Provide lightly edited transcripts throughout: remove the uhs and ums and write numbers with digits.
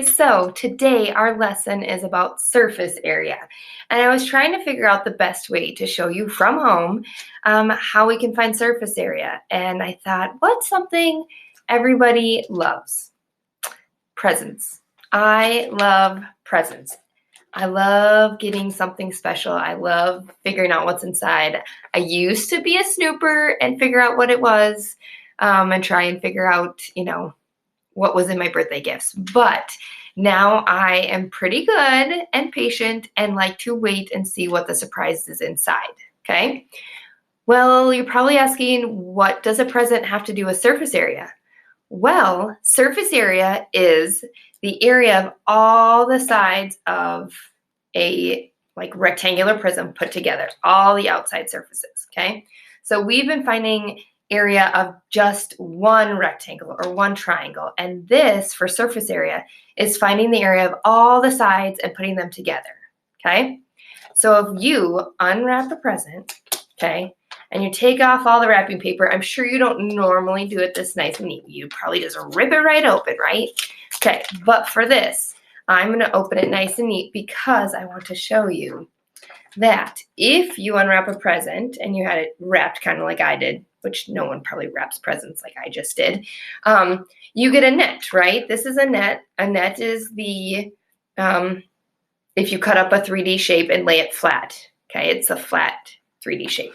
So today our lesson is about surface area, and I was trying to figure out the best way to show you from home how we can find surface area. And I thought, what's something everybody loves? Presents. I love presents. I love getting something special. I love figuring out what's inside. I used to be a snooper and figure out what it was and try and figure out, what was in my birthday gifts. But now I am pretty good and patient and like to wait and see what the surprise is inside, okay? Well, you're probably asking, what does a present have to do with surface area? Well, surface area is the area of all the sides of a rectangular prism put together, all the outside surfaces, okay? So we've been finding area of just one rectangle or one triangle, and this for surface area is finding the area of all the sides and putting them together, okay? So if you unwrap a present, okay, and you take off all the wrapping paper, I'm sure you don't normally do it this nice and neat. You probably just rip it right open, right? Okay, but for this, I'm going to open it nice and neat because I want to show you that if you unwrap a present and you had it wrapped kind of like I did, which no one probably wraps presents like I just did, you get a net, right? This is a net. A net is the, if you cut up a 3D shape and lay it flat, okay? It's a flat 3D shape.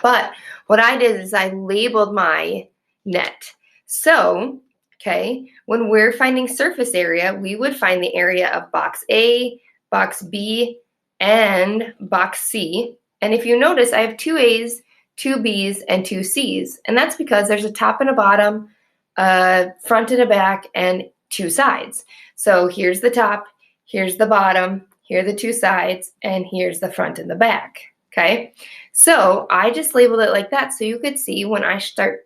But what I did is I labeled my net. So, okay, when we're finding surface area, we would find the area of box A, box B, and box C. And if you notice, I have 2 A's, 2 B's, and 2 C's. And that's because there's a top and a bottom, a front and a back, and 2 sides. So here's the top, here's the bottom, here are the 2 sides, and here's the front and the back. Okay, so I just labeled it like that so you could see when I start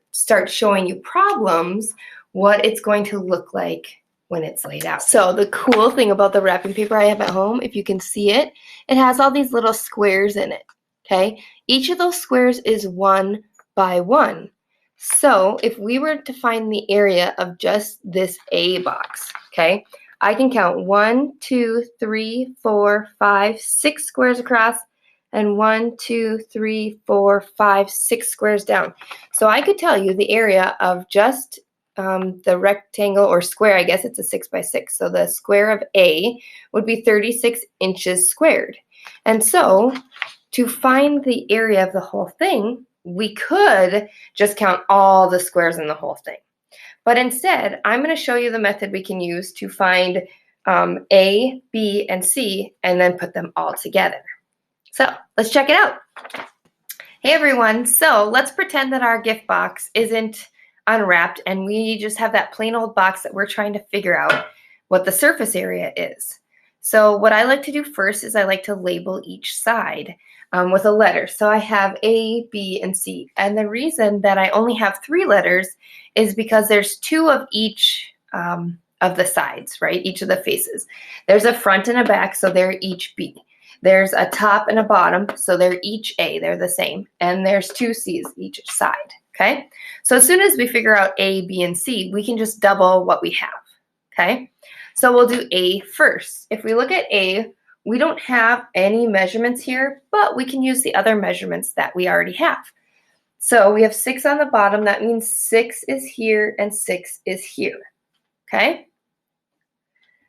showing you problems what it's going to look like when it's laid out. So the cool thing about the wrapping paper I have at home, if you can see it, it has all these little squares in it, okay? Each of those squares is 1 by 1. So if we were to find the area of just this A box, okay, I can count 1, 2, 3, 4, 5, 6 squares across, and 1, 2, 3, 4, 5, 6 squares down. So I could tell you the area of just the rectangle or square. I guess it's a 6 by 6. So the square of A would be 36 inches squared. And so to find the area of the whole thing, we could just count all the squares in the whole thing. But instead, I'm going to show you the method we can use to find A, B, and C, and then put them all together. So let's check it out. Hey everyone, so let's pretend that our gift box isn't unwrapped and we just have that plain old box that we're trying to figure out what the surface area is. So what I like to do first is I like to label each side with a letter. So I have A, B, and C. And the reason that I only have 3 letters is because there's 2 of each of the sides, right? Each of the faces. There's a front and a back, so they're each B. There's a top and a bottom, so they're each A, they're the same. And there's 2 C's each side, okay? So as soon as we figure out A, B, and C, we can just double what we have, okay? So we'll do A first. If we look at A, we don't have any measurements here, but we can use the other measurements that we already have. So we have 6 on the bottom, that means 6 is here and 6 is here, okay?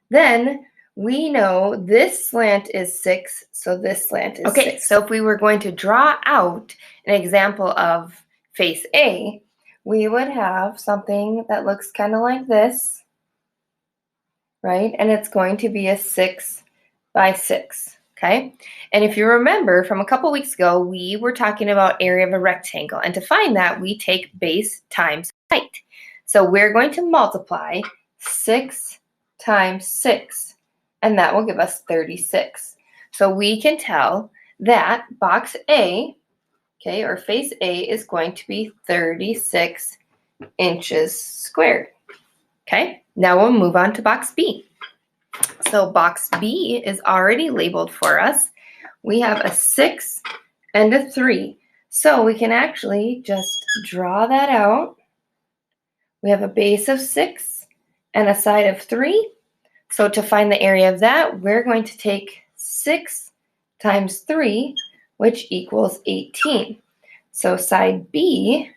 Then we know this slant is 6, so this slant is 6. So if we were going to draw out an example of face A, we would have something that looks kind of like this, right? And it's going to be a 6 by 6, okay? And if you remember from a couple weeks ago, we were talking about area of a rectangle. And to find that, we take base times height. So we're going to multiply 6 times 6. And that will give us 36. So we can tell that box A, okay, or face A is going to be 36 inches squared. Okay, now we'll move on to box B. So box B is already labeled for us. We have a 6 and a 3. So we can actually just draw that out. We have a base of 6 and a side of 3. So to find the area of that, we're going to take 6 times 3, which equals 18. So side B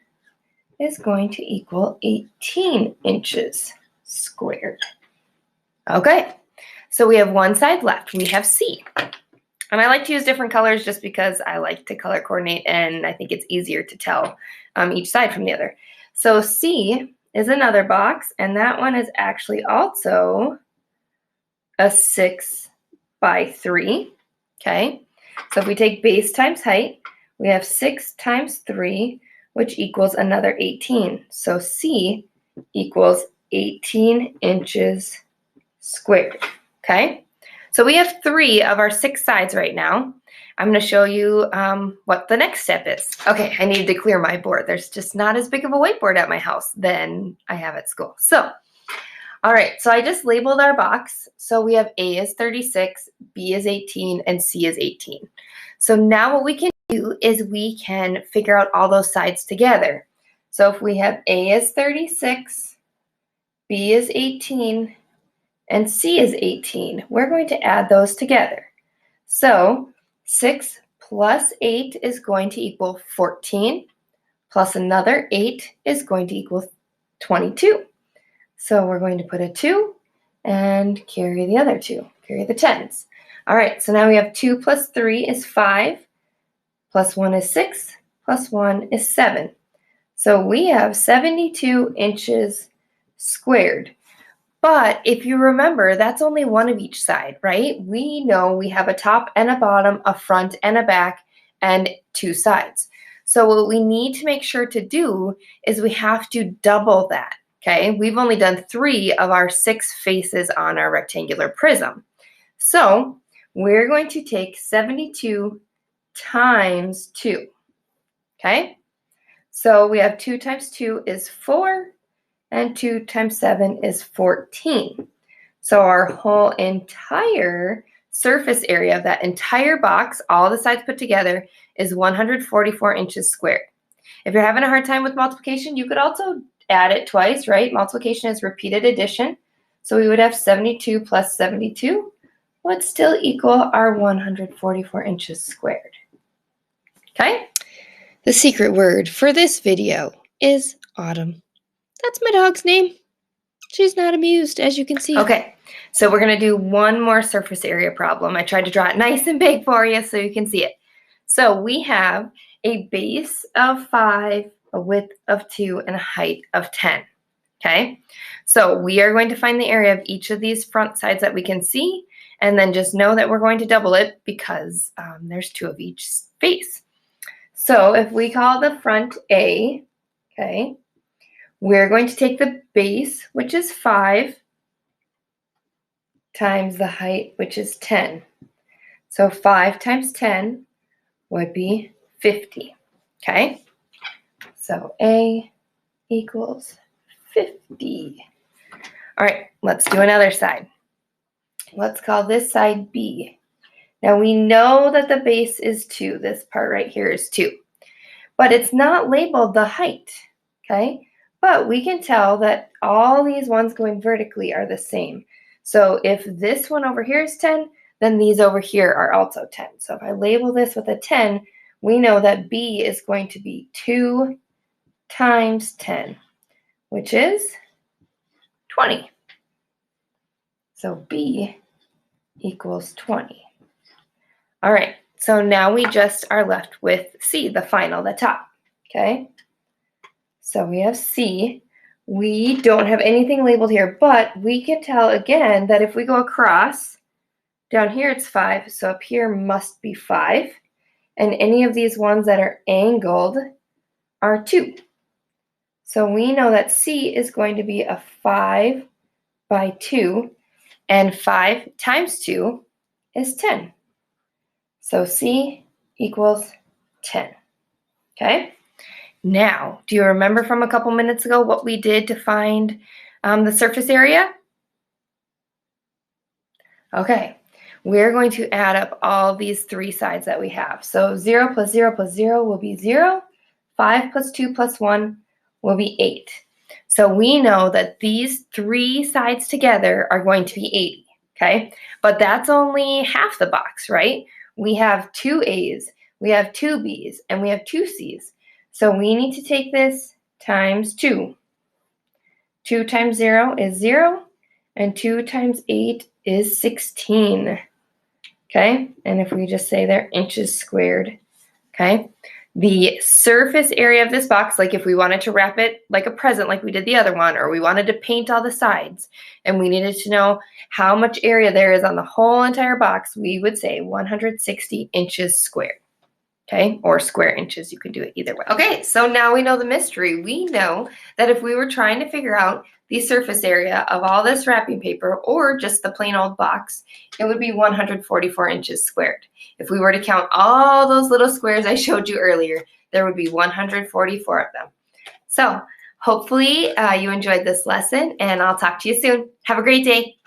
is going to equal 18 inches squared. Okay, so we have one side left. We have C. And I like to use different colors just because I like to color coordinate, and I think it's easier to tell each side from the other. So C is another box, and that one is actually also a 6 by 3, okay? So if we take base times height, we have 6 times 3, which equals another 18. So C equals 18 inches squared, okay? So we have 3 of our 6 sides right now. I'm going to show you what the next step is. Okay, I needed to clear my board. There's just not as big of a whiteboard at my house than I have at school. So, all right, so I just labeled our box. So we have A is 36, B is 18, and C is 18. So now what we can do is we can figure out all those sides together. So if we have A is 36, B is 18, and C is 18, we're going to add those together. So 6 plus 8 is going to equal 14, plus another 8 is going to equal 22. So we're going to put a 2 and carry the other 2, carry the 10s. All right, so now we have 2 plus 3 is 5, plus 1 is 6, plus 1 is 7. So we have 72 inches squared. But if you remember, that's only one of each side, right? We know we have a top and a bottom, a front and a back, and 2 sides. So what we need to make sure to do is we have to double that, okay? We've only done 3 of our 6 faces on our rectangular prism. So we're going to take 72 times 2, okay? So we have 2 times 2 is 4, and 2 times 7 is 14. So our whole entire surface area of that entire box, all the sides put together, is 144 inches squared. If you're having a hard time with multiplication, you could also add it twice, right? Multiplication is repeated addition. So we would have 72 plus 72 would still equal our 144 inches squared. Okay? The secret word for this video is autumn. That's my dog's name. She's not amused, as you can see. Okay, so we're going to do one more surface area problem. I tried to draw it nice and big for you so you can see it. So we have a base of 5, a width of 2, and a height of 10. Okay, so we are going to find the area of each of these front sides that we can see, and then just know that we're going to double it because there's 2 of each face. So if we call the front A, okay, we're going to take the base, which is 5, times the height, which is 10. So 5 times 10 would be 50, okay? So A equals 50. All right, let's do another side. Let's call this side B. Now we know that the base is 2. This part right here is 2. But it's not labeled the height, okay? But we can tell that all these ones going vertically are the same. So if this one over here is 10, then these over here are also 10. So if I label this with a 10, we know that B is going to be 2 times 10, which is 20. So B equals 20. All right, so now we just are left with C, the final, the top, okay? So we have C. We don't have anything labeled here, but we can tell again that if we go across, down here it's 5, so up here must be 5. And any of these ones that are angled are 2. So we know that C is going to be a 5 by 2, and 5 times 2 is 10. So C equals 10, okay? Now, do you remember from a couple minutes ago what we did to find the surface area? Okay, we're going to add up all these 3 sides that we have. So 0 plus 0 plus 0 will be 0. 5 plus 2 plus 1 will be 8. So we know that these 3 sides together are going to be 80. okay? But that's only half the box, right? We have 2 A's, we have 2 B's, and we have 2 C's. So we need to take this times 2. 2 times 0 is 0, and 2 times 8 is 16, okay? And if we just say they're inches squared, okay? The surface area of this box, like if we wanted to wrap it like a present like we did the other one, or we wanted to paint all the sides, and we needed to know how much area there is on the whole entire box, we would say 160 inches squared. Okay, or square inches, you can do it either way. Okay, so now we know the mystery. We know that if we were trying to figure out the surface area of all this wrapping paper or just the plain old box, it would be 144 inches squared. If we were to count all those little squares I showed you earlier, there would be 144 of them. So hopefully you enjoyed this lesson, and I'll talk to you soon. Have a great day.